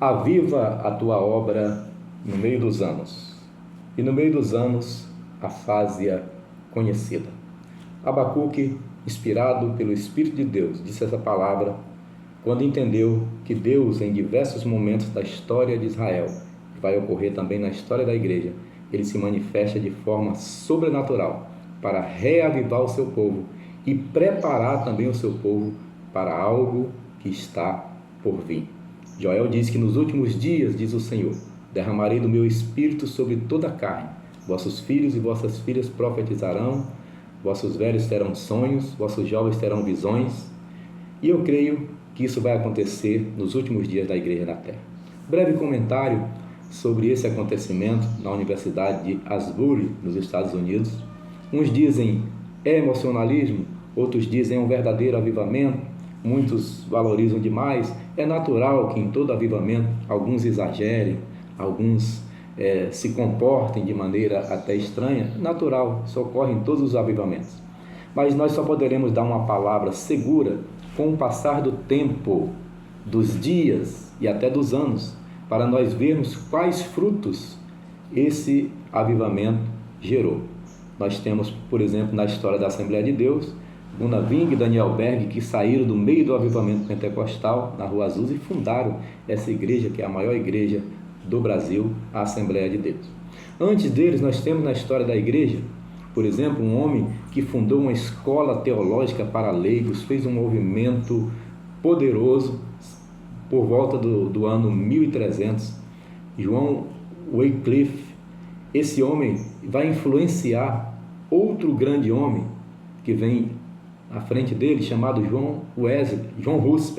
Aviva a tua obra no meio dos anos, e no meio dos anos afaze-a conhecida. Abacuque, inspirado pelo Espírito de Deus, disse essa palavra quando entendeu que Deus, em diversos momentos da história de Israel, que vai ocorrer também na história da igreja, ele se manifesta de forma sobrenatural para reavivar o seu povo e preparar também o seu povo para algo que está por vir. Joel diz que nos últimos dias, diz o Senhor, derramarei do meu espírito sobre toda a carne. Vossos filhos e vossas filhas profetizarão, vossos velhos terão sonhos, vossos jovens terão visões. E eu creio que isso vai acontecer nos últimos dias da igreja na terra. Breve comentário sobre esse acontecimento na Universidade de Asbury, nos Estados Unidos. Uns dizem é emocionalismo, outros dizem é um verdadeiro avivamento. Muitos valorizam demais. É natural que em todo avivamento alguns exagerem, alguns se comportem de maneira até estranha. Natural, isso ocorre em todos os avivamentos. Mas nós só poderemos dar uma palavra segura com o passar do tempo, dos dias e até dos anos, para nós vermos quais frutos esse avivamento gerou. Nós temos, por exemplo, na história da Assembleia de Deus, Gunnar Wing e Daniel Berg, que saíram do meio do avivamento pentecostal na Rua Azul e fundaram essa igreja, que é a maior igreja do Brasil, a Assembleia de Deus. Antes deles, nós temos na história da igreja, por exemplo, um homem que fundou uma escola teológica para leigos, fez um movimento poderoso por volta do ano 1300, John Wycliffe. Esse homem vai influenciar outro grande homem que vem à frente dele, chamado John Hus.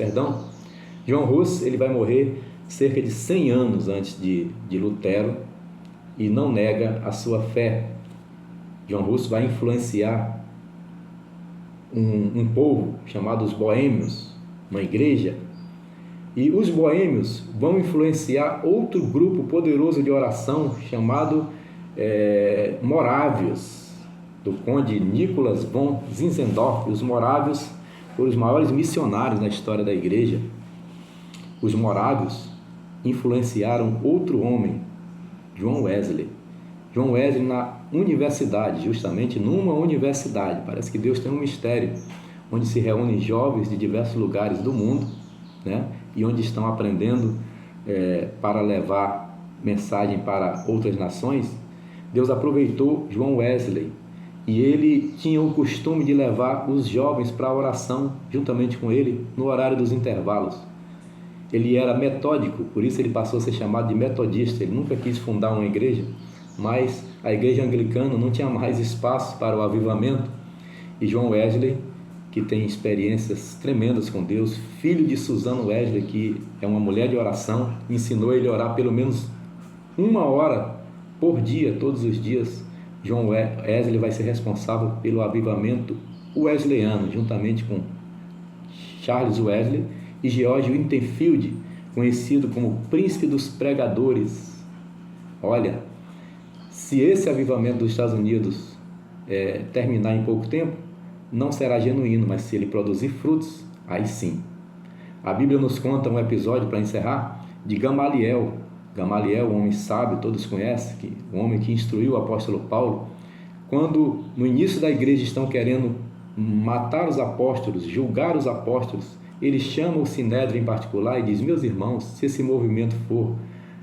John Hus, ele vai morrer cerca de 100 anos antes de Lutero e não nega a sua fé. John Hus vai influenciar um povo chamado os boêmios, uma igreja, e os boêmios vão influenciar outro grupo poderoso de oração chamado Morávios, do conde Nicholas von Zinzendorf. Os morávios foram os maiores missionários na história da igreja. Os morávios influenciaram outro homem, John Wesley. John Wesley na universidade, justamente numa universidade. Parece que Deus tem um mistério, onde se reúnem jovens de diversos lugares do mundo, né? E onde estão aprendendo para levar mensagem para outras nações. Deus aproveitou John Wesley e ele tinha o costume de levar os jovens para a oração juntamente com ele no horário dos intervalos. Ele era metódico, por isso ele passou a ser chamado de metodista. Ele nunca quis fundar uma igreja, mas a igreja anglicana não tinha mais espaço para o avivamento, e John Wesley, que tem experiências tremendas com Deus, filho de Susan Wesley, que é uma mulher de oração, ensinou ele a orar pelo menos 1 hora por dia, todos os dias. John Wesley vai ser responsável pelo avivamento wesleyano, juntamente com Charles Wesley e George Whitefield, conhecido como príncipe dos pregadores. Olha, se esse avivamento dos Estados Unidos terminar em pouco tempo, não será genuíno, mas se ele produzir frutos, aí sim. A Bíblia nos conta um episódio, para encerrar, de Gamaliel. Gamaliel, um homem sábio, todos conhecem, um homem que instruiu o apóstolo Paulo. Quando no início da igreja estão querendo matar os apóstolos, julgar os apóstolos, ele chama o Sinédrio em particular e diz: meus irmãos, se esse movimento for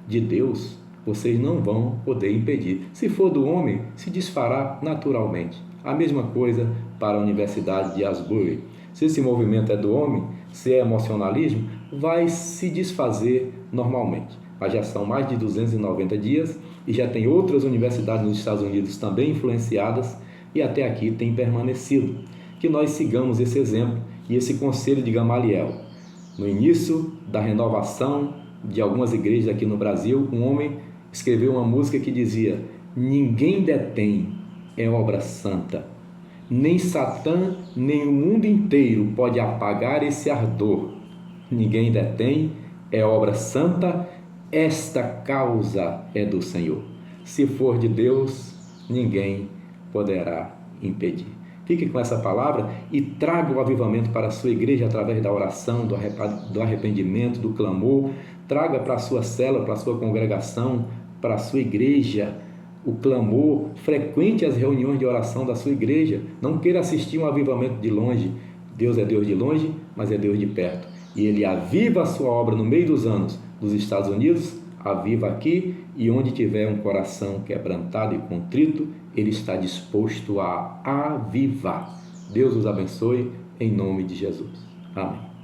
de Deus, vocês não vão poder impedir. Se for do homem, se desfará naturalmente. A mesma coisa para a Universidade de Asbury. Se esse movimento é do homem, se é emocionalismo, vai se desfazer normalmente. Mas já são mais de 290 dias e já tem outras universidades nos Estados Unidos também influenciadas e até aqui tem permanecido. Que nós sigamos esse exemplo e esse conselho de Gamaliel. No início da renovação de algumas igrejas aqui no Brasil, um homem escreveu uma música que dizia: ninguém detém, é obra santa. Nem Satã, nem o mundo inteiro pode apagar esse ardor. Ninguém detém, é obra santa. Esta causa é do Senhor. Se for de Deus, ninguém poderá impedir. Fique com essa palavra e traga o avivamento para a sua igreja através da oração, do arrependimento, do clamor. Traga para a sua célula, para a sua congregação, para a sua igreja o clamor. Frequente as reuniões de oração da sua igreja. Não queira assistir um avivamento de longe. Deus é Deus de longe, mas é Deus de perto. E Ele aviva a sua obra no meio dos anos dos Estados Unidos, aviva aqui, e onde tiver um coração quebrantado e contrito, Ele está disposto a avivar. Deus os abençoe, em nome de Jesus. Amém.